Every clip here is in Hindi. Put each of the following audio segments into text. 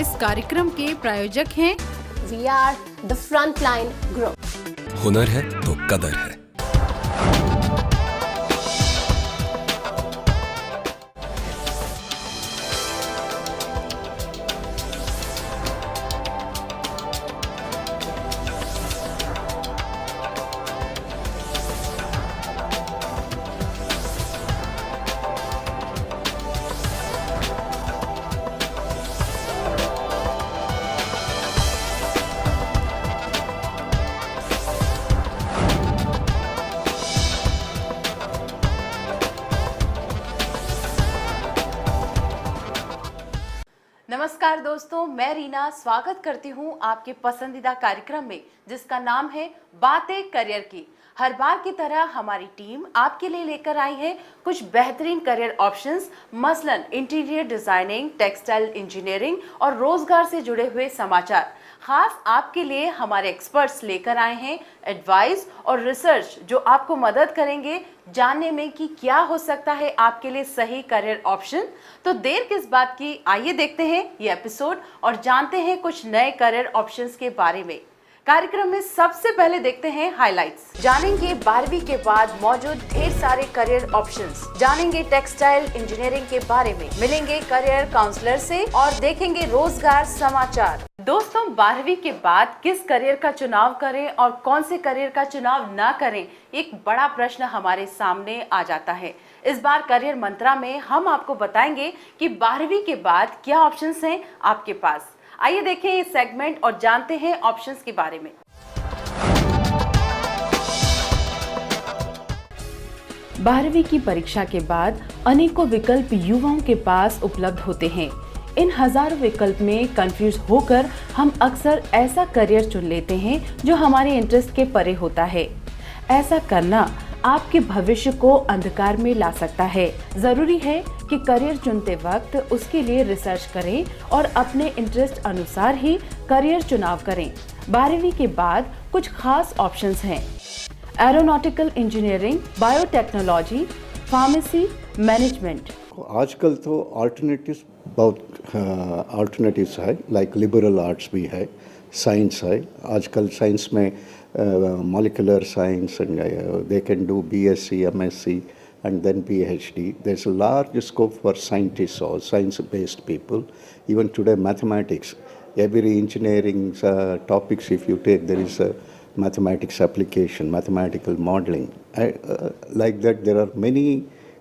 इस कार्यक्रम के प्रायोजक हैं We are the Frontline Group. हुनर है तो कदर है। नमस्कार दोस्तों, मैं रीना स्वागत करती हूं आपके पसंदीदा कार्यक्रम में जिसका नाम है बातें करियर की। हर बार की तरह हमारी टीम आपके लिए लेकर आई है कुछ बेहतरीन करियर ऑप्शंस, मसलन इंटीरियर डिजाइनिंग, टेक्सटाइल इंजीनियरिंग और रोजगार से जुड़े हुए समाचार। खास आपके लिए हमारे एक्सपर्ट्स लेकर आए हैं एडवाइस और रिसर्च जो आपको मदद करेंगे जानने में कि क्या हो सकता है आपके लिए सही करियर ऑप्शन। तो देर किस बात की, आइए देखते हैं ये एपिसोड और जानते हैं कुछ नए करियर ऑप्शंस के बारे में। कार्यक्रम में सबसे पहले देखते हैं हाइलाइट्स। जानेंगे 12वीं के बाद मौजूद ढेर सारे करियर ऑप्शंस, जानेंगे टेक्सटाइल इंजीनियरिंग के बारे में, मिलेंगे करियर काउंसलर से और देखेंगे रोजगार समाचार। दोस्तों, 12वीं के बाद किस करियर का चुनाव करें और कौन से करियर का चुनाव ना करें, एक बड़ा प्रश्न हमारे सामने आ जाता है। इस बार करियर मंत्रा में हम आपको बताएंगे कि 12वीं के बाद क्या ऑप्शंस हैं आपके पास। आइए देखें इस सेगमेंट और जानते हैं ऑप्शंस के बारे में। 12वीं की परीक्षा के बाद अनेकों विकल्प युवाओं के पास उपलब्ध होते हैं। इन हजारों विकल्प में कंफ्यूज होकर हम अक्सर ऐसा करियर चुन लेते हैं जो हमारे इंटरेस्ट के परे होता है। ऐसा करना आपके भविष्य को अंधकार में ला सकता है। जरूरी है कि करियर चुनते वक्त उसके लिए रिसर्च करें और अपने इंटरेस्ट अनुसार ही करियर चुनाव करें। 12वीं के बाद कुछ खास ऑप्शंस हैं: aeronautical engineering, biotechnology, pharmacy, management. आजकल तो अल्टरनेटिव्स बहुत अल्टरनेटिव्स है, लाइक लिबरल आर्ट्स भी है, साइंस है। आजकल साइंस में molecular science and they can do BSc, MSc and then PhD. There's a large scope for scientists or science-based people. Even today, mathematics, every engineering topics if you take, there is a mathematics application, mathematical modeling. Like that, there are many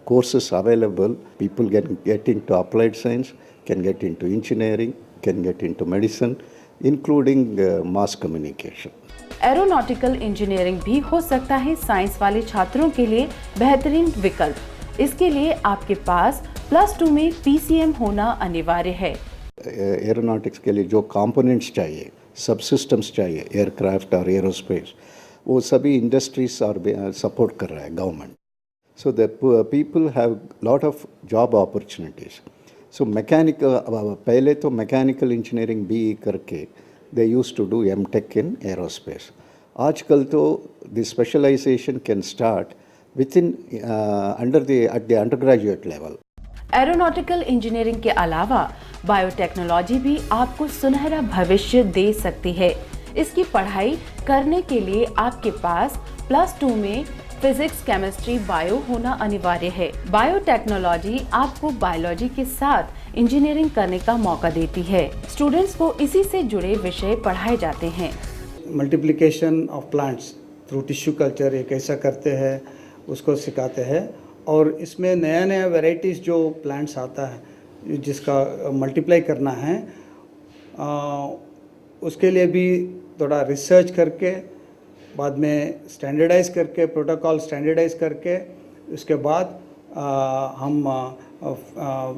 courses available. People can get into applied science, can get into engineering, can get into medicine, including mass communication. Aeronautical engineering भी हो सकता है साइंस वाले छात्रों के लिए बेहतरीन विकल्प। इसके लिए आपके पास +2 में PCM होना अनिवार्य है। एरोनॉटिक्स के लिए जो कंपोनेंट्स चाहिए, सब सिस्टम्स चाहिए, एयरक्राफ्ट और एरोस्पेस, वो सभी इंडस्ट्रीज और सपोर्ट कर रहा है government. So the people have lot of job opportunities. So mechanical, पहले तो मैकेनिकल इंजीनियरिंग BE करके they used to do MTech in aerospace. आजकल तो the specialization can start within at the undergraduate level. Aeronautical engineering के अलावा बायोटेक्नोलॉजी भी आपको सुनहरा भविष्य दे सकती है। इसकी पढ़ाई करने के लिए आपके पास +2 में फिजिक्स, केमिस्ट्री, बायो होना अनिवार्य है। बायोटेक्नोलॉजी आपको बायोलॉजी के साथ इंजीनियरिंग करने का मौका देती है। स्टूडेंट्स को इसी से जुड़े विषय पढ़ाए जाते हैं। Multiplication of plants through tissue culture, ये कैसा करते हैं उसको सिखाते हैं। और इसमें नया नया वेराइटीज़ जो प्लांट्स आता है जिसका मल्टीप्लाई करना है, उसके लिए भी थोड़ा रिसर्च करके बाद में स्टैंडर्डाइज करके, प्रोटोकॉल स्टैंडर्डाइज करके उसके बाद हम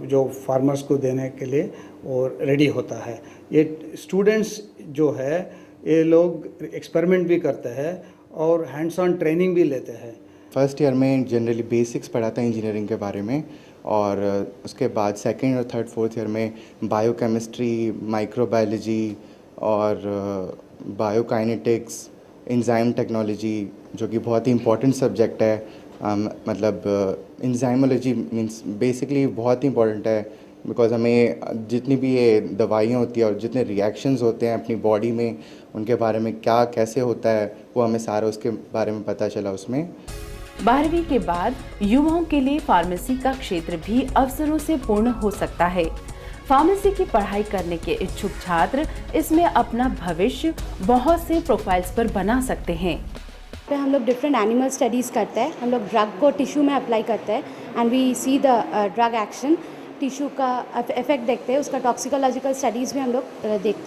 जो फार्मर्स को देने के लिए और रेडी होता है। ये स्टूडेंट्स जो है ये लोग एक्सपेरिमेंट भी करते हैं और हैंड्स ऑन ट्रेनिंग भी लेते हैं। फर्स्ट ईयर में जनरली बेसिक्स पढ़ाते हैं इंजीनियरिंग के बारे में, और उसके बाद सेकंड और थर्ड फोर्थ ईयर में बायोकेमिस्ट्री, माइक्रोबायोलॉजी और बायोकाइनेटिक्स, एंजाइम टेक्नोलॉजी जो कि बहुत ही इम्पोर्टेंट सब्जेक्ट है। मतलब एंजाइमोलॉजी मींस बेसिकली बहुत ही इम्पोर्टेंट है बिकॉज हमें जितनी भी ये दवाइयाँ होती है और जितने रिएक्शंस होते हैं अपनी बॉडी में, उनके बारे में क्या कैसे होता है वो हमें सारा उसके बारे में पता चला उसमें। 12वीं के बाद युवाओं के लिए फार्मेसी का क्षेत्र भी अवसरों से पूर्ण हो सकता है। फार्मेसी की पढ़ाई करने के इच्छुक छात्र इसमें अपना भविष्य बहुत से प्रोफाइल्स पर बना सकते हैं। पे हम लोग डिफरेंट एनिमल स्टडीज़ करते हैं, हम लोग ड्रग को टिश्यू में अप्लाई करते हैं and we see the drug action, tissue का इफेक्ट देखते हैं, उसका टॉक्सिकोलॉजिकल स्टडीज़ भी हम लोग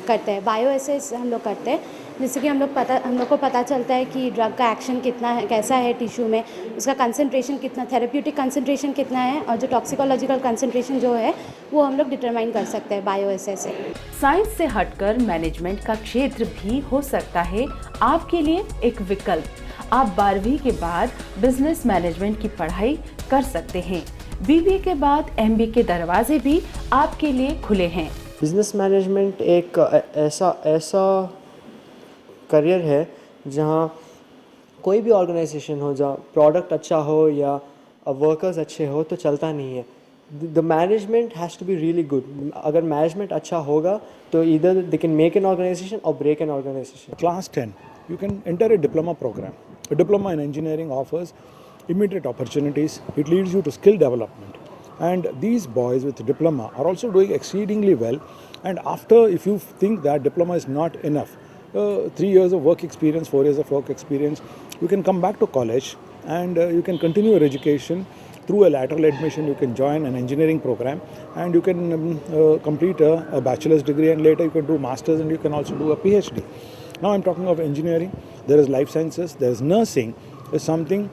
करते हैं। बायो एसेस हम लोग करते हैं, जिससे कि हम लोग को पता चलता है कि ड्रग का एक्शन कितना है, कैसा है टिश्यू में, उसका कंसंट्रेशन कितना, थेरेप्यूटिक कंसंट्रेशन कितना है, और जो टॉक्सिकोलॉजिकल कंसंट्रेशन जो है वो हम लोग डिटरमाइन कर सकते हैं बायो एसेस से। साइंस से हटकर मैनेजमेंट का क्षेत्र भी हो सकता है आपके लिए एक विकल्प। आप 12वीं के बाद बिजनेस मैनेजमेंट की पढ़ाई कर सकते हैं। बीबीए के बाद एमबीए के दरवाजे भी आपके लिए खुले हैं। बिजनेस मैनेजमेंट एक ऐसा करियर है जहाँ कोई भी ऑर्गेनाइजेशन हो, जहाँ प्रोडक्ट अच्छा हो या वर्कर्स अच्छे हो तो चलता नहीं है। The management has to be really good. अगर मैनेजमेंट अच्छा होगा तो इधर they can make an organization और break an organization. Class 10, you can enter a diploma program. A diploma in engineering offers immediate opportunities. It leads you to skill development. And these boys with diploma are also doing exceedingly well. And after, if you think that diploma is not enough, 3 years of work experience, 4 years of work experience, you can come back to college and you can continue your education. Through a lateral admission, you can join an engineering program and you can complete a bachelor's degree, and later you can do master's and you can also do a PhD. Now I'm talking of engineering. There is life sciences, there is nursing, is something,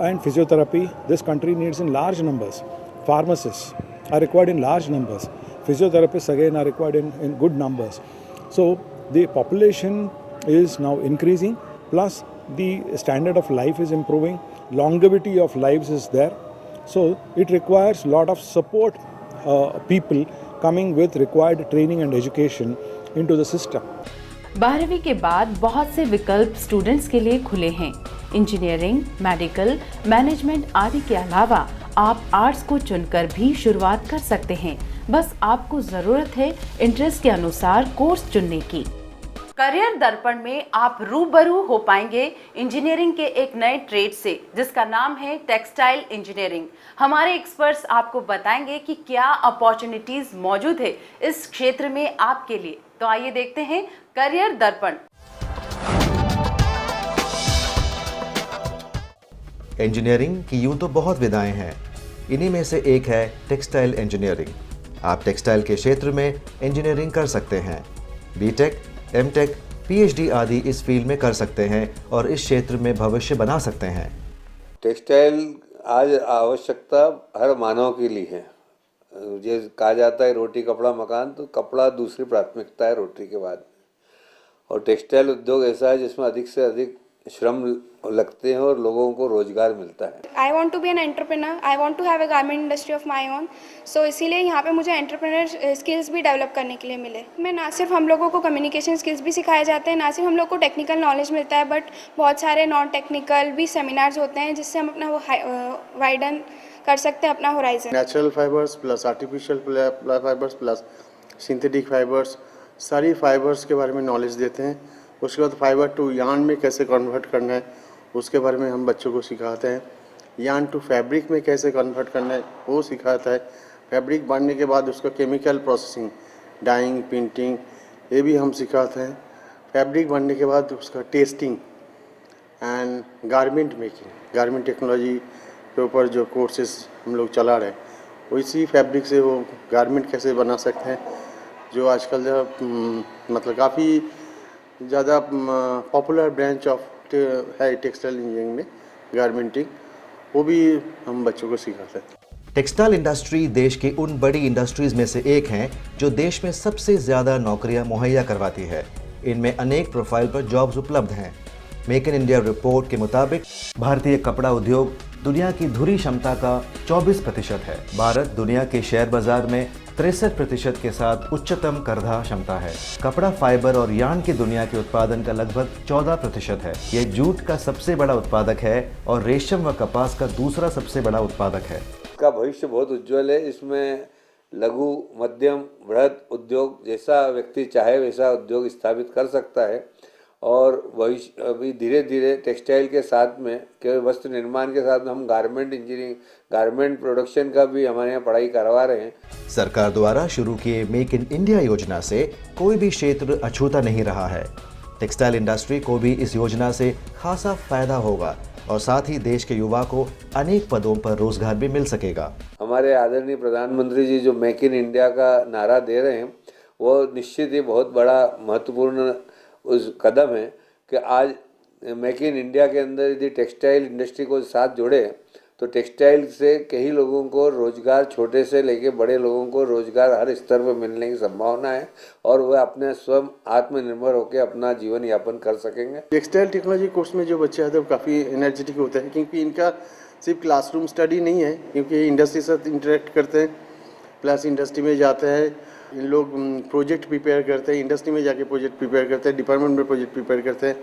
and physiotherapy. This country needs in large numbers. Pharmacists are required in large numbers. Physiotherapists again are required in good numbers. So the population is now increasing, plus the standard of life is improving, longevity of lives is there. So it requires a lot of support people coming with required training and education into the system. 12वीं के बाद बहुत से विकल्प स्टूडेंट्स के लिए खुले हैं। इंजीनियरिंग, मेडिकल, मैनेजमेंट आदि के अलावा आप आर्ट्स को चुनकर भी शुरुआत कर सकते हैं। बस आपको जरूरत है इंटरेस्ट के अनुसार कोर्स चुनने की। करियर दर्पण में आप रूबरू हो पाएंगे इंजीनियरिंग के एक नए ट्रेड से, जिसका नाम है टेक्सटाइल इंजीनियरिंग। हमारे एक्सपर्ट्स आपको बताएंगे कि क्या अपॉर्चुनिटीज मौजूद है इस क्षेत्र में आपके लिए। तो आइए देखते हैं करियर दर्पण। इंजीनियरिंग की यूं तो बहुत विधाएं हैं, इन्हीं में से एक है टेक्सटाइल इंजीनियरिंग। आप टेक्सटाइल के क्षेत्र में इंजीनियरिंग कर सकते हैं। बीटेक, एमटेक, पीएचडी आदि इस फील्ड में कर सकते हैं और इस क्षेत्र में भविष्य बना सकते हैं। टेक्सटाइल आज आवश्यकता हर मानव के लिए है। ये कहा जाता है रोटी कपड़ा मकान, तो कपड़ा दूसरी प्राथमिकता है रोटी के बाद। और टेक्सटाइल उद्योग ऐसा है जिसमें अधिक से अधिक श्रम लगते हैं और लोगों को रोजगार मिलता है। I want to be an entrepreneur, I want to have a garment industry of my own. So इसीलिए यहाँ पे मुझे एंटरप्रेन्योर स्किल्स भी डेवलप करने के लिए मिले। मैं ना सिर्फ हम लोगों को कम्युनिकेशन स्किल्स भी सिखाए जाते हैं, ना सिर्फ हम लोग को टेक्निकल नॉलेज मिलता है, बट बहुत सारे नॉन टेक्निकल भी सेमिनार्स होते हैं जिससे हम अपना वाइडन कर सकते हैं अपना horizon. Natural fibres plus artificial fibres plus synthetic fibres, सारी फाइबर्स के बारे में नॉलेज देते हैं। उसके बाद फाइबर टू यार्न में कैसे कन्वर्ट करना है उसके बारे में हम बच्चों को सिखाते हैं। यार्न टू फैब्रिक में कैसे कन्वर्ट करना है वो सिखाता है। फैब्रिक बनने के बाद उसका केमिकल प्रोसेसिंग, डाइंग, पेंटिंग, ये भी हम सिखाते हैं। फैब्रिक बनने के बाद उसका testing and garment making, garment technology के ऊपर जो कोर्सेज हम लोग चला रहे हैं उसी फैब्रिक से वो गारमेंट कैसे बना सकते हैं, जो आजकल मतलब काफ़ी ज़्यादा पॉपुलर ब्रांच ऑफ है टेक्सटाइल इंजीनियरिंग में गारमेंटिंग, वो भी हम बच्चों को सिखाते हैं। टेक्सटाइल इंडस्ट्री देश की उन बड़ी इंडस्ट्रीज में से एक है जो देश में सबसे ज़्यादा नौकरियां मुहैया करवाती है। इनमें अनेक प्रोफाइल पर जॉब्स उपलब्ध हैं। मेक इन इंडिया रिपोर्ट के मुताबिक भारतीय कपड़ा उद्योग दुनिया की धुरी क्षमता का 24% है। भारत दुनिया के शेयर बाजार में 63% के साथ उच्चतम करधा क्षमता है। कपड़ा, फाइबर और यार्न की दुनिया के उत्पादन का लगभग 14% है। ये जूट का सबसे बड़ा उत्पादक है और रेशम व कपास का दूसरा सबसे बड़ा उत्पादक है। इसका भविष्य बहुत उज्जवल है। इसमें लघु मध्यम बृहद उद्योग जैसा व्यक्ति चाहे वैसा उद्योग स्थापित कर सकता है। और भविष्य अभी धीरे धीरे टेक्सटाइल के साथ में केवल वस्त्र निर्माण के साथ में हम गारमेंट इंजीनियरिंग गारमेंट प्रोडक्शन का भी हमारे यहाँ पढ़ाई करवा रहे हैं। सरकार द्वारा शुरू किए मेक इन इंडिया योजना से कोई भी क्षेत्र अछूता नहीं रहा है। टेक्सटाइल इंडस्ट्री को भी इस योजना से खासा फायदा होगा और साथ ही देश के युवा को अनेक पदों पर रोजगार भी मिल सकेगा। हमारे आदरणीय प्रधानमंत्री जी जो मेक इन इंडिया का नारा दे रहे हैं वो निश्चित ही बहुत बड़ा महत्वपूर्ण उस कदम है कि आज मेक इन इंडिया के अंदर यदि टेक्सटाइल इंडस्ट्री को साथ जोड़े तो टेक्सटाइल से कई लोगों को रोजगार, छोटे से लेके बड़े लोगों को रोजगार हर स्तर पर मिलने की संभावना है और वह अपने स्वयं आत्मनिर्भर होकर अपना जीवन यापन कर सकेंगे। टेक्सटाइल टेक्नोलॉजी कोर्स में जो बच्चे आते हैं वो काफ़ी एनर्जेटिक होते हैं क्योंकि इनका सिर्फ क्लासरूम स्टडी नहीं है, क्योंकि इंडस्ट्री से इंटरेक्ट करते हैं, प्लस इंडस्ट्री में जाते हैं, इन लोग प्रोजेक्ट प्रिपेयर करते हैं, इंडस्ट्री में जाके प्रोजेक्ट प्रिपेयर करते हैं, डिपार्टमेंट में प्रोजेक्ट प्रिपेयर करते हैं।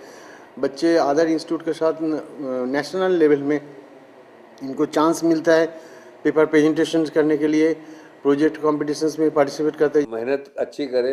बच्चे अदर इंस्टीट्यूट के साथ नेशनल लेवल में इनको चांस मिलता है पेपर प्रेजेंटेशंस करने के लिए, प्रोजेक्ट कॉम्पिटिशन्स में पार्टिसिपेट करते हैं। मेहनत अच्छी करे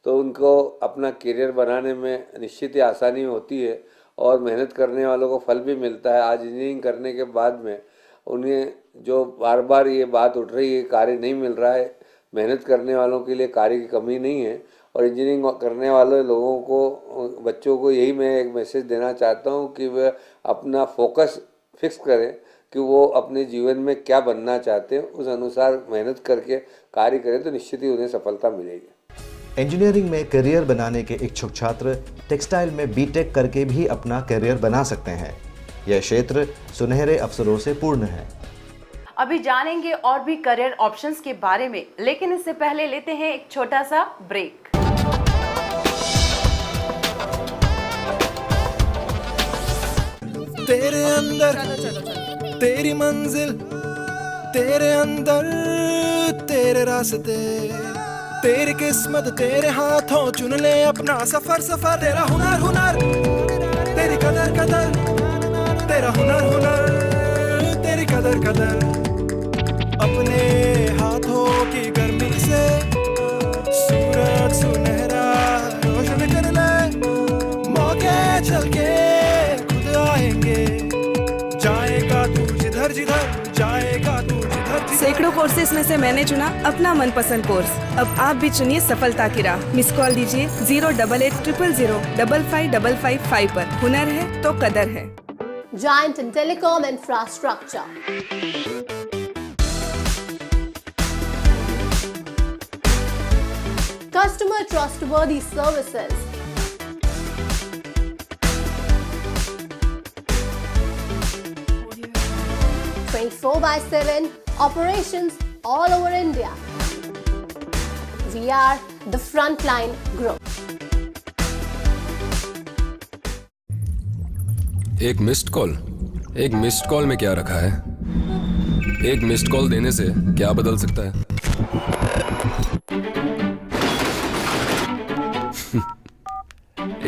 तो उनको अपना करियर बनाने में निश्चित ही आसानी होती है और मेहनत करने वालों को फल भी मिलता है। आज इंजीनियरिंग करने के बाद में उन्हें जो बार बार ये बात उठ रही है कार्य नहीं मिल रहा है, मेहनत करने वालों के लिए कार्य की कमी नहीं है। और इंजीनियरिंग करने वाले लोगों को, बच्चों को यही मैं एक मैसेज देना चाहता हूँ कि वे अपना फोकस फिक्स करें कि वो अपने जीवन में क्या बनना चाहते हैं, उस अनुसार मेहनत करके कार्य करें तो निश्चित ही उन्हें सफलता मिलेगी। इंजीनियरिंग में करियर बनाने के इच्छुक छात्र टेक्सटाइल में बीटेक करके भी अपना करियर बना सकते हैं। यह क्षेत्र सुनहरे अवसरों से पूर्ण है। अभी जानेंगे और भी करियर ऑप्शंस के बारे में, लेकिन इससे पहले लेते हैं एक छोटा सा ब्रेक। तेरे अंदर तेरी मंजिल, तेरे अंदर तेरे रास्ते, तेरी किस्मत तेरे हाथों, चुन ले अपना सफर सफर। तेरा हुनर हुनर, तेरी कदर कदर, तेरा हुनर हुनर, तेरी कदर कदर। अपने हाथों की गर्मी से सूरज सुनहरा रोशन कर ले, मौके चल के खुद आएंगे, जाएगा तू जिधर जिधर, जाएगा तू जिधर जिधर। सैकड़ों कोर्सेज में से मैंने चुना अपना मनपसंद कोर्स। अब आप भी चुनिए सफलता की राह। मिस कॉल दीजिए 08800055555 पर। हुनर है तो कदर है। Giant in telecom infrastructure. Customer trustworthy services. (24/7) operations all over India. We are the Frontline Group. एक मिस्ड कॉल, एक मिस्ड कॉल में क्या रखा है? एक मिस्ड कॉल देने से क्या बदल सकता है?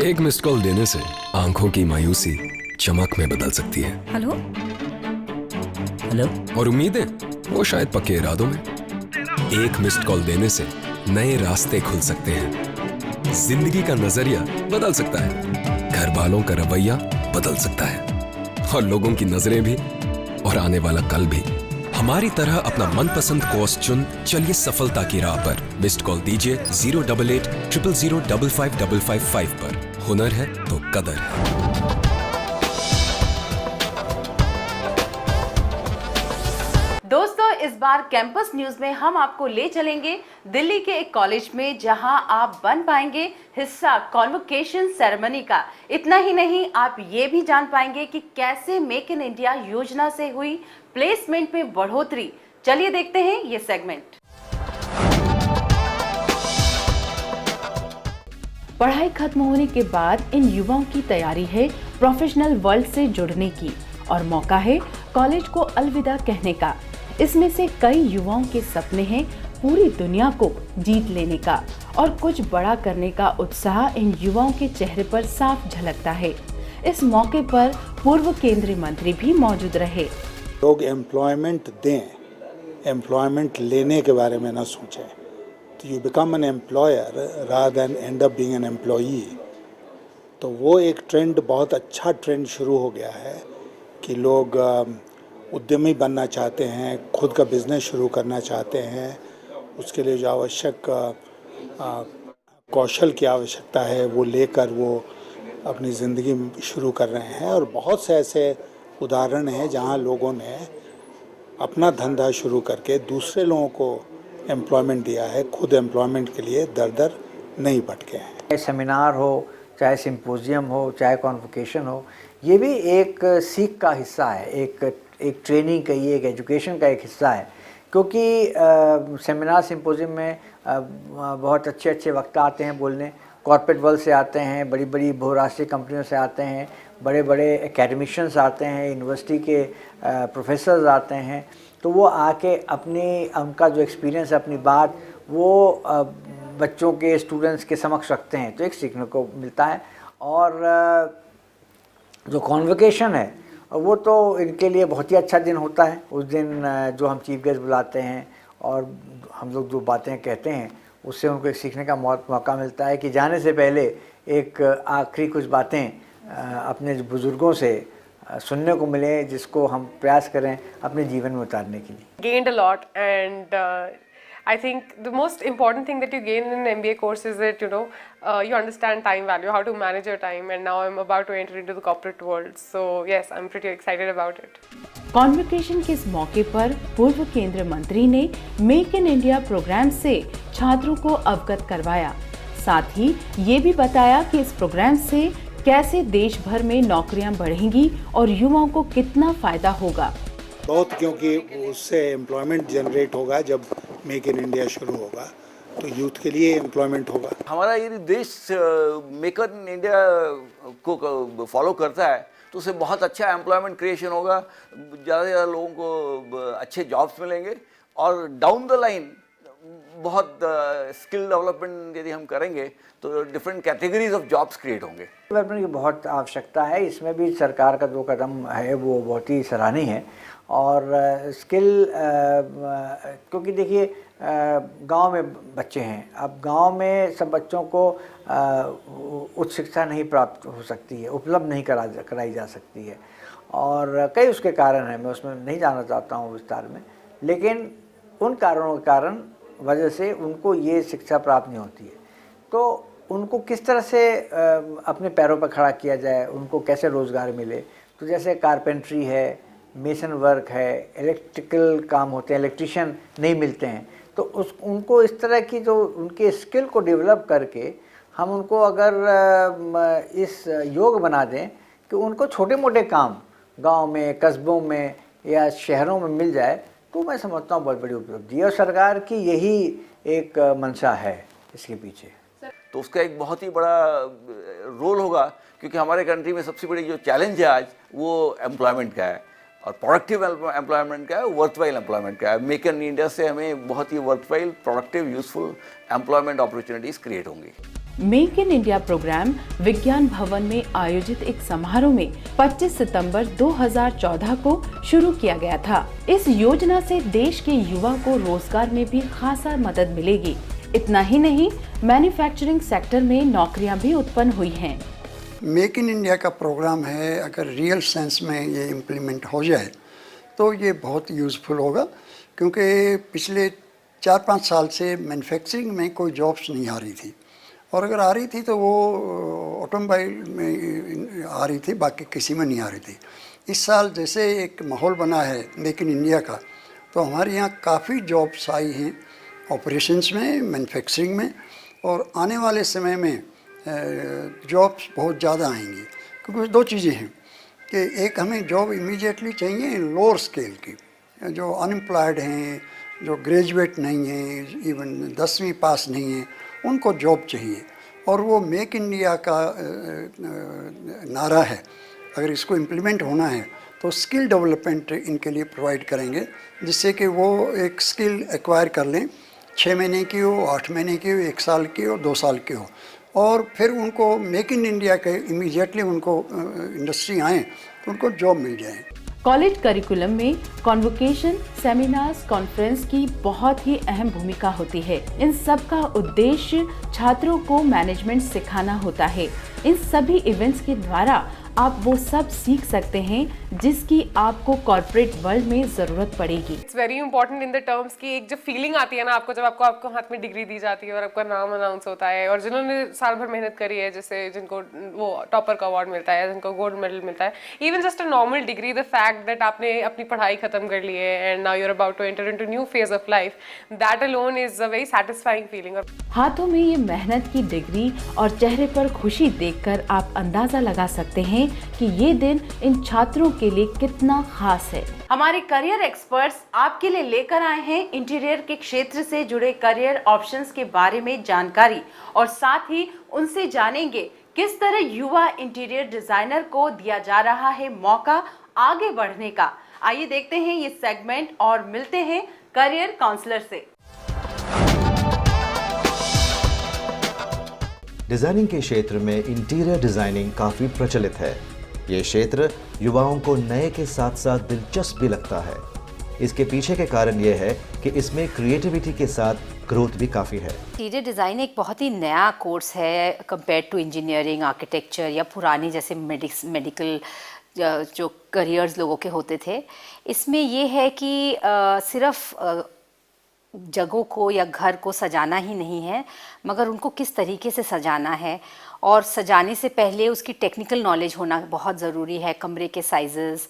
एक मिस्ड कॉल देने से आंखों की मायूसी चमक में बदल सकती है। हेलो हेलो, और उम्मीदें वो शायद पक्के इरादों में। एक मिस्ड कॉल देने से नए रास्ते खुल सकते हैं, जिंदगी का नजरिया बदल सकता है, घर वालों का रवैया बदल सकता है और लोगों की नजरें भी, और आने वाला कल भी। हमारी तरह अपना मनपसंद कोर्स चुन चलिए सफलता की राह पर। मिस्ड कॉल दीजिए 08800055555 पर। हुनर है तो कदर है। दोस्तों, इस बार कैंपस न्यूज में हम आपको ले चलेंगे दिल्ली के एक कॉलेज में, जहां आप बन पाएंगे हिस्सा कॉन्वोकेशन सेरेमनी का। इतना ही नहीं, आप ये भी जान पाएंगे कि कैसे मेक इन इंडिया योजना से हुई प्लेसमेंट में बढ़ोतरी। चलिए देखते हैं ये सेगमेंट। पढ़ाई खत्म होने के बाद इन युवाओं की तैयारी है प्रोफेशनल वर्ल्ड से जुड़ने की, और मौका है कॉलेज को अलविदा कहने का। इसमें से कई युवाओं के सपने हैं पूरी दुनिया को जीत लेने का, और कुछ बड़ा करने का उत्साह इन युवाओं के चेहरे पर साफ झलकता है। इस मौके पर पूर्व केंद्रीय मंत्री भी मौजूद रहे। लोग एम्प्लॉयमेंट दें, एम्प्लॉयमेंट लेने के बारे में ना सोचें, तो you become an employer rather than and up being an employee. तो वो एक ट्रेंड, बहुत अच्छा ट्रेंड शुरू हो गया है कि लोग उद्यमी बनना चाहते हैं, खुद का बिजनेस शुरू करना चाहते हैं। उसके लिए जो आवश्यक कौशल की आवश्यकता है वो लेकर वो अपनी ज़िंदगी शुरू कर रहे हैं। और बहुत से ऐसे उदाहरण हैं जहां लोगों ने अपना धंधा शुरू करके दूसरे लोगों को एम्प्लॉयमेंट दिया है, खुद एम्प्लॉयमेंट के लिए दर दर नहीं भटके हैं। चाहे सेमिनार हो, चाहे सिंपोजियम हो, चाहे कॉन्वोकेशन हो, ये भी एक सीख का हिस्सा है, एक ट्रेनिंग का, ये एक एजुकेशन का एक हिस्सा है। क्योंकि सेमिनार सिंपोजियम में बहुत अच्छे अच्छे वक्ता आते हैं बोलने, कॉर्पोरेट वर्ल्ड से आते हैं, बड़ी बड़ी बहुराष्ट्रीय कंपनियों से आते हैं, बड़े बड़े एकेडमिशियंस आते हैं, यूनिवर्सिटी के प्रोफेसर्स आते हैं। तो वो आके उनका जो एक्सपीरियंस है, अपनी बात वो बच्चों के, स्टूडेंट्स के समक्ष रखते हैं, तो एक सीखने को मिलता है। और जो कॉन्वोकेशन है वो तो इनके लिए बहुत ही अच्छा दिन होता है। उस दिन जो हम चीफ गेस्ट बुलाते हैं और हम लोग जो बातें कहते हैं उससे उनको एक सीखने का मौका मिलता है कि जाने से पहले एक आखिरी कुछ बातें अपने बुज़ुर्गों से सुनने को मिले, जिसको हम प्रयास करें अपने जीवन में उतारने के लिए। Gained a lot, and I think the most important thing that you gain in an MBA course is that you understand time value, how to manage your time, and now I'm about to enter into the corporate world. So yes, I'm pretty excited about it. Convocation के इस मौके पर पूर्व केंद्रीय मंत्री ने मेक इन इंडिया प्रोग्राम से छात्रों को अवगत करवाया। साथ ही ये भी बताया कि इस प्रोग्राम से कैसे देश भर में नौकरियां बढ़ेंगी और युवाओं को कितना फायदा होगा। बहुत, क्योंकि उससे एम्प्लॉयमेंट जनरेट होगा। जब मेक इन इंडिया शुरू होगा तो यूथ के लिए एम्प्लॉयमेंट होगा। हमारा यदि देश मेक इन इंडिया को फॉलो करता है तो उससे बहुत अच्छा एम्प्लॉयमेंट क्रिएशन होगा, ज़्यादा से ज़्यादा लोगों को अच्छे जॉब्स मिलेंगे और डाउन द लाइन बहुत स्किल डेवलपमेंट यदि हम करेंगे तो different categories of jobs create होंगे। डेवलपमेंट की बहुत आवश्यकता है, इसमें भी सरकार का जो कदम है वो बहुत ही सराहनीय है। और स्किल, क्योंकि देखिए गांव में बच्चे हैं, अब गांव में सब बच्चों को उच्च शिक्षा नहीं प्राप्त हो सकती है, उपलब्ध नहीं कराई जा सकती है, और कई उसके कारण हैं, मैं उसमें नहीं जाना चाहता हूँ विस्तार में। लेकिन उन कारणों के कारण वजह से उनको ये शिक्षा प्राप्त नहीं होती है। तो उनको किस तरह से अपने पैरों पर खड़ा किया जाए, उनको कैसे रोज़गार मिले। तो जैसे कारपेंट्री है, मेसन वर्क है, इलेक्ट्रिकल काम होते हैं, इलेक्ट्रिशियन नहीं मिलते हैं, तो उनको इस तरह की जो उनके स्किल को डेवलप करके हम उनको अगर इस योग बना दें कि उनको छोटे मोटे काम गांव में, कस्बों में या शहरों में मिल जाए, तो मैं समझता हूँ बहुत बड़ी उपलब्धि है। और सरकार की यही एक मंशा है इसके पीछे। तो उसका एक बहुत ही बड़ा रोल होगा, क्योंकि हमारे कंट्री में सबसे बड़ी जो चैलेंज है आज वो एम्प्लॉयमेंट का है, और प्रोडक्टिव एम्प्लॉयमेंट का है, वर्थवाइल एम्प्लॉयमेंट का है। मेक इन इंडिया से हमें बहुत ही worthwhile, productive, useful employment opportunities create होंगी। Make in India programme Vigyan Bhavan में आयोजित एक समारोह में 25 सितंबर 2014 को शुरू किया गया था। इस योजना से देश के युवा को रोजगार में भी खासा मदद मिलेगी। इतना ही नहीं, मैन्युफैक्चरिंग सेक्टर में नौकरियां भी उत्पन्न हुई हैं। मेक इन इंडिया का प्रोग्राम है, अगर रियल सेंस में ये इम्प्लीमेंट हो जाए तो ये बहुत यूज़फुल होगा, क्योंकि पिछले 4-5 साल से मैन्युफैक्चरिंग में कोई जॉब्स नहीं आ रही थी, और अगर आ रही थी तो वो ऑटोमोबाइल में आ रही थी, बाकी किसी में नहीं आ रही थी। इस साल जैसे एक माहौल बना है मेक इन इंडिया का, तो हमारे यहाँ काफ़ी जॉब्स आई हैं ऑपरेशंस में, मैन्युफैक्चरिंग में, और आने वाले समय में जॉब्स बहुत ज़्यादा आएंगी। क्योंकि 2 चीज़ें हैं कि एक हमें जॉब इमीडिएटली चाहिए लोअर स्केल की, जो अनएम्प्लॉयड हैं, जो ग्रेजुएट नहीं हैं, इवन 10वीं पास नहीं हैं, उनको जॉब चाहिए। और वो मेक इंडिया का नारा है, अगर इसको इम्प्लीमेंट होना है तो स्किल डेवलपमेंट इनके लिए प्रोवाइड करेंगे, जिससे कि वो एक स्किल एक्वायर कर लें, 6 महीने की हो, 8 महीने की हो, 1 साल की हो, 2 साल की हो, और फिर उनको मेक इन इंडिया के इमीडिएटली उनको इंडस्ट्री आए तो उनको जॉब मिल जाए। कॉलेज करिकुलम में कॉन्वोकेशन, सेमिनार्स, कॉन्फ्रेंस की बहुत ही अहम भूमिका होती है। इन सब का उद्देश्य छात्रों को मैनेजमेंट सिखाना होता है। इन सभी इवेंट्स के द्वारा आप वो सब सीख सकते हैं जिसकी आपको कॉर्पोरेट वर्ल्ड में जरूरत पड़ेगी। It's very important in the terms की एक जो फीलिंग आती है ना आपको, जब आपको हाथ में डिग्री दी जाती है और आपका नाम अनाउंस होता है, और जिन्होंने साल भर मेहनत करी है, जैसे जिनको वो टॉपर का अवार्ड मिलता है, जिनको गोल्ड मेडल मिलता है, even just a normal degree, the fact that आपने अपनी पढ़ाई खत्म कर ली है and now you are about to enter into new phase of life, that alone is a very satisfying feeling. हाथों में ये मेहनत की डिग्री और चेहरे पर खुशी देखकर आप अंदाजा लगा सकते हैं कि ये दिन इन छात्रों के लिए कितना खास है। हमारे करियर एक्सपर्ट्स आपके लिए लेकर आए हैं इंटीरियर के क्षेत्र से जुड़े करियर ऑप्शंस के बारे में जानकारी, और साथ ही उनसे जानेंगे किस तरह युवा इंटीरियर डिजाइनर को दिया जा रहा है मौका आगे बढ़ने का। आइए देखते हैं ये सेगमेंट और मिलते हैं करियर काउंसलर से। डिजाइनिंग के क्षेत्र में इंटीरियर डिजाइनिंग काफी प्रचलित है। ये क्षेत्र युवाओं को नए के साथ साथ दिलचस्प भी लगता है। इसके पीछे के कारण ये है कि इसमें क्रिएटिविटी के साथ ग्रोथ भी काफ़ी है। इंटीरियर डिज़ाइन एक बहुत ही नया कोर्स है कंपेयर टू इंजीनियरिंग, आर्किटेक्चर या पुरानी जैसे मेडिकल जो करियर्स लोगों के होते थे। इसमें ये है कि सिर्फ जगहों को या घर को सजाना ही नहीं है, मगर उनको किस तरीके से सजाना है, और सजाने से पहले उसकी टेक्निकल नॉलेज होना बहुत ज़रूरी है। कमरे के साइजेस,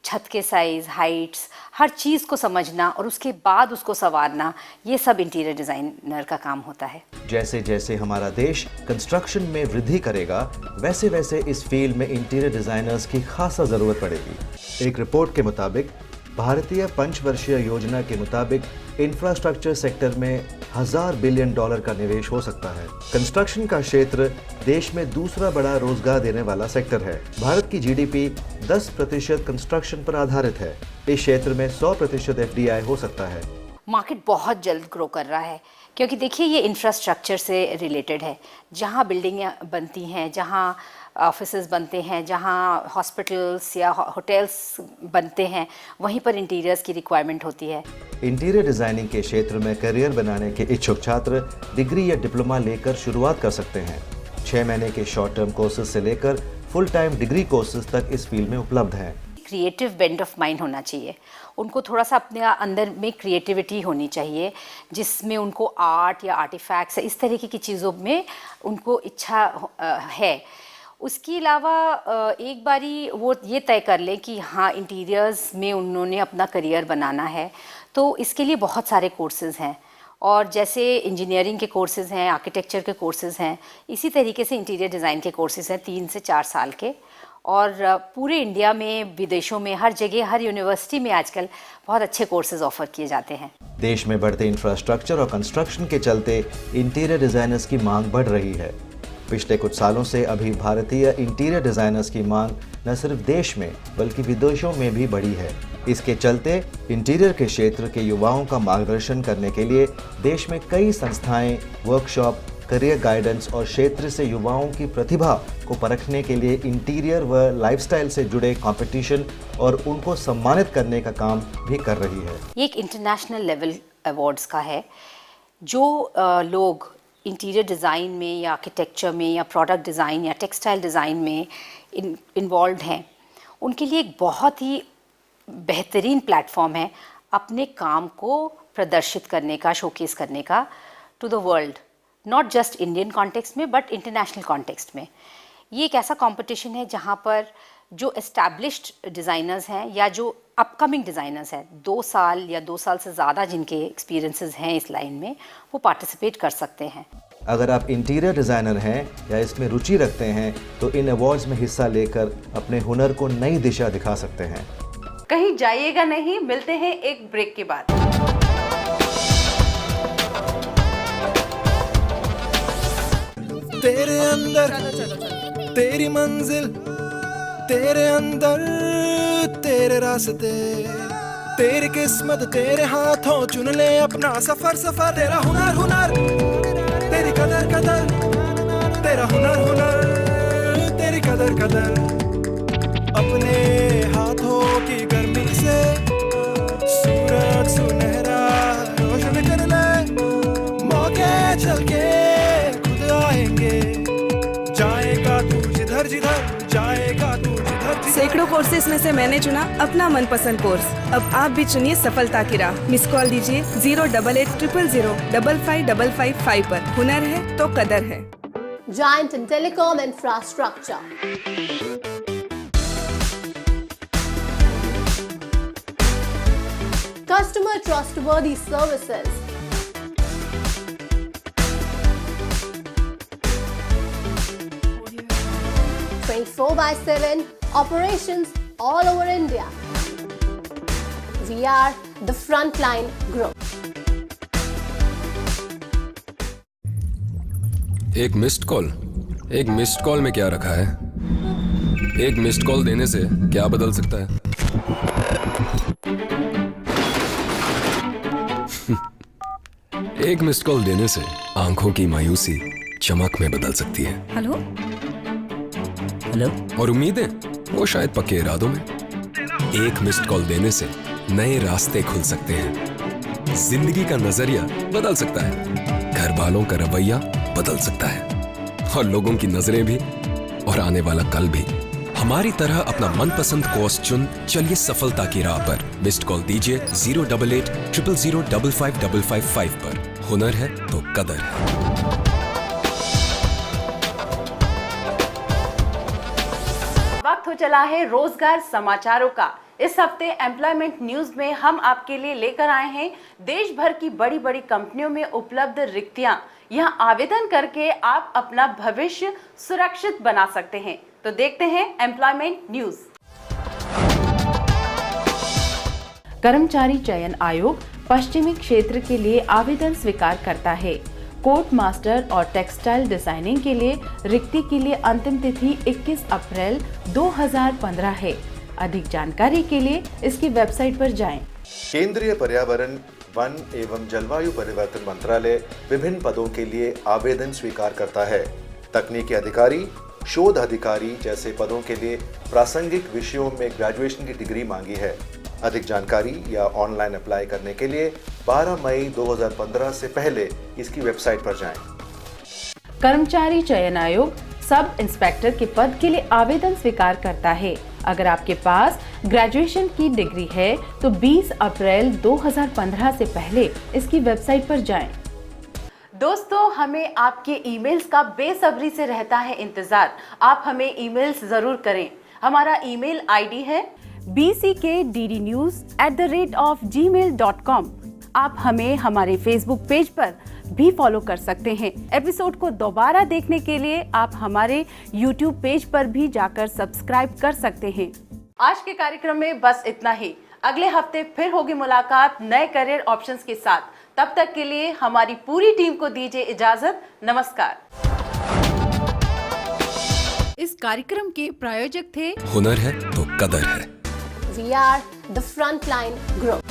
छत के साइज़, हाइट्स, हर चीज़ को समझना और उसके बाद उसको संवारना, ये सब इंटीरियर डिज़ाइनर का काम होता है। जैसे जैसे हमारा देश कंस्ट्रक्शन में वृद्धि करेगा, वैसे वैसे इस फील्ड में इंटीरियर डिज़ाइनर्स की खासा ज़रूरत पड़ेगी। एक रिपोर्ट के मुताबिक भारतीय पंचवर्षीय योजना के मुताबिक इंफ्रास्ट्रक्चर सेक्टर में $1000 बिलियन का निवेश हो सकता है। कंस्ट्रक्शन का क्षेत्र देश में दूसरा बड़ा रोजगार देने वाला सेक्टर है। भारत की जीडीपी 10% कंस्ट्रक्शन पर आधारित है। इस क्षेत्र में 100% FDI हो सकता है। मार्केट बहुत जल्द ग्रो कर रहा है, क्योंकि देखिए ये इंफ्रास्ट्रक्चर से रिलेटेड है। जहाँ बिल्डिंगें बनती हैं, जहाँ ऑफिसेज बनते हैं, जहाँ हॉस्पिटल्स या होटल्स बनते हैं, वहीं पर इंटीरियर्स की रिक्वायरमेंट होती है। इंटीरियर डिजाइनिंग के क्षेत्र में करियर बनाने के इच्छुक छात्र डिग्री या डिप्लोमा लेकर शुरुआत कर सकते हैं। 6 महीने के शॉर्ट टर्म कोर्सेज से लेकर फुल टाइम डिग्री कोर्सेज तक इस फील्ड में उपलब्ध हैं। क्रिएटिव बेंड ऑफ माइंड होना चाहिए, उनको थोड़ा सा अपने अंदर में क्रिएटिविटी होनी चाहिए, जिसमें उनको आर्ट या आर्टिफैक्ट्स इस तरीके की चीज़ों में उनको इच्छा है। उसके अलावा एक बारी वो ये तय कर लें कि हाँ इंटीरियर्स में उन्होंने अपना करियर बनाना है, तो इसके लिए बहुत सारे कोर्सेज़ हैं। और जैसे इंजीनियरिंग के कोर्सेज़ हैं, आर्किटेक्चर के कोर्सेज़ हैं, इसी तरीके से इंटीरियर डिज़ाइन के कोर्सेज़ हैं 3 से 4 साल के। और पूरे इंडिया में, विदेशों में, हर जगह, हर यूनिवर्सिटी में आजकल बहुत अच्छे कोर्सेज़ ऑफ़र किए जाते हैं। देश में बढ़ते इंफ्रास्ट्रक्चर और कंस्ट्रक्शन के चलते इंटीरियर डिज़ाइनर्स की मांग बढ़ रही है। पिछले कुछ सालों से अभी भारतीय इंटीरियर डिज़ाइनर्स की मांग न सिर्फ देश में बल्कि विदेशों में भी बढ़ी है। इसके चलते इंटीरियर के क्षेत्र के युवाओं का मार्गदर्शन करने के लिए देश में कई संस्थाएं, वर्कशॉप, करियर गाइडेंस और क्षेत्र से युवाओं की प्रतिभा को परखने के लिए इंटीरियर व लाइफस्टाइल से जुड़े कंपटीशन और उनको सम्मानित करने का काम भी कर रही है। ये एक इंटरनेशनल लेवल अवार्ड्स का है। जो लोग इंटीरियर डिज़ाइन में या आर्किटेक्चर में या प्रोडक्ट डिज़ाइन या टेक्सटाइल डिज़ाइन में इन्वॉल्व हैं, उनके लिए एक बहुत ही बेहतरीन प्लेटफॉर्म है अपने काम को प्रदर्शित करने का, शोकेस करने का to the world, not just Indian context में बट इंटरनेशनल कॉन्टेक्स्ट में। ये एक ऐसा कंपटीशन है जहाँ पर जो एस्टैब्लिश्ड डिज़ाइनर्स हैं या जो अपकमिंग डिज़ाइनर्स हैं, 2 साल या 2 साल से ज़्यादा जिनके एक्सपीरियंसेस हैं इस लाइन में, वो पार्टिसिपेट कर सकते हैं। अगर आप इंटीरियर डिज़ाइनर हैं या इसमें रुचि रखते हैं तो इन अवार्ड्स में हिस्सा लेकर अपने हुनर को नई दिशा दिखा सकते हैं। कहीं जाइएगा नहीं, मिलते हैं एक ब्रेक के बाद। तेरे अंदर तेरी मंजिल, तेरे अंदर तेरे रास्ते, तेरी किस्मत तेरे हाथों, चुन ले अपना सफर सफर। तेरा हुनर हुनर, तेरी कदर कदर, तेरा हुनर हुनर, तेरी कदर कदर, अपने हाथों की जिधर जाएगा तू जिधर सैकड़ों कोर्सेज में से मैंने चुना अपना मनपसंद कोर्स। अब आप भी चुनिए सफलता की राह। मिस कॉल दीजिए 08800055555 पर। हुनर है तो कदर है। Giant in telecom infrastructure. Customer trustworthy services. (24/7) operations all over India. We are the Frontline Group. एक मिस्ड कॉल में क्या रखा है? एक मिस्ड कॉल देने से क्या बदल सकता है? एक मिस्ड कॉल देने से आंखों की मायूसी चमक में बदल सकती है। हेलो और उम्मीदें वो शायद पक्के इरादों में। एक मिस्ड कॉल देने से नए रास्ते खुल सकते हैं। जिंदगी का नजरिया बदल सकता है। घर वालों का रवैया बदल सकता है और लोगों की नजरें भी और आने वाला कल भी। हमारी तरह अपना मनपसंद कोर्स चुन चलिए सफलता की राह पर। मिस्ड कॉल दीजिए 08800055555 पर। हुनर है तो कदर है। वक्त हो चला है रोजगार समाचारों का। इस हफ्ते एम्प्लॉयमेंट न्यूज में हम आपके लिए लेकर आए हैं देश भर की बड़ी बड़ी कंपनियों में उपलब्ध रिक्तियां। यहाँ आवेदन करके आप अपना भविष्य सुरक्षित बना सकते हैं। तो देखते हैं एम्प्लॉयमेंट न्यूज। कर्मचारी चयन आयोग पश्चिमी क्षेत्र के लिए आवेदन स्वीकार करता है। कोट मास्टर और टेक्सटाइल डिजाइनिंग के लिए रिक्ति के लिए अंतिम तिथि 21 अप्रैल 2015 है। अधिक जानकारी के लिए इसकी वेबसाइट पर जाएं। केंद्रीय पर्यावरण, वन एवं जलवायु परिवर्तन मंत्रालय विभिन्न पदों के लिए आवेदन स्वीकार करता है। तकनीकी अधिकारी, शोध अधिकारी जैसे पदों के लिए प्रासंगिक विषयों में ग्रेजुएशन की डिग्री मांगी है। अधिक जानकारी या ऑनलाइन अप्लाई करने के लिए 12 मई 2015 से पहले इसकी वेबसाइट पर जाएं। कर्मचारी चयन आयोग सब इंस्पेक्टर के पद के लिए आवेदन स्वीकार करता है। अगर आपके पास ग्रेजुएशन की डिग्री है तो 20 अप्रैल 2015 से पहले इसकी वेबसाइट पर जाएं। दोस्तों, हमें आपके ईमेल्स का बेसब्री से रहता है इंतजार। आप हमें ईमेल्स जरूर करें। हमारा ईमेल आईडी है bckdnews@gmail.com। आप हमें हमारे फेसबुक पेज पर भी फॉलो कर सकते हैं। एपिसोड को दोबारा देखने के लिए आप हमारे यूट्यूब पेज पर भी जाकर सब्सक्राइब कर सकते हैं। आज के कार्यक्रम में बस इतना ही। अगले हफ्ते फिर होगी मुलाकात नए करियर ऑप्शंस के साथ। तब तक के लिए हमारी पूरी टीम को दीजिए इजाजत। नमस्कार। इस कार्यक्रम के प्रायोजक थे हुनर है तो कदर है। We are the Frontline Group.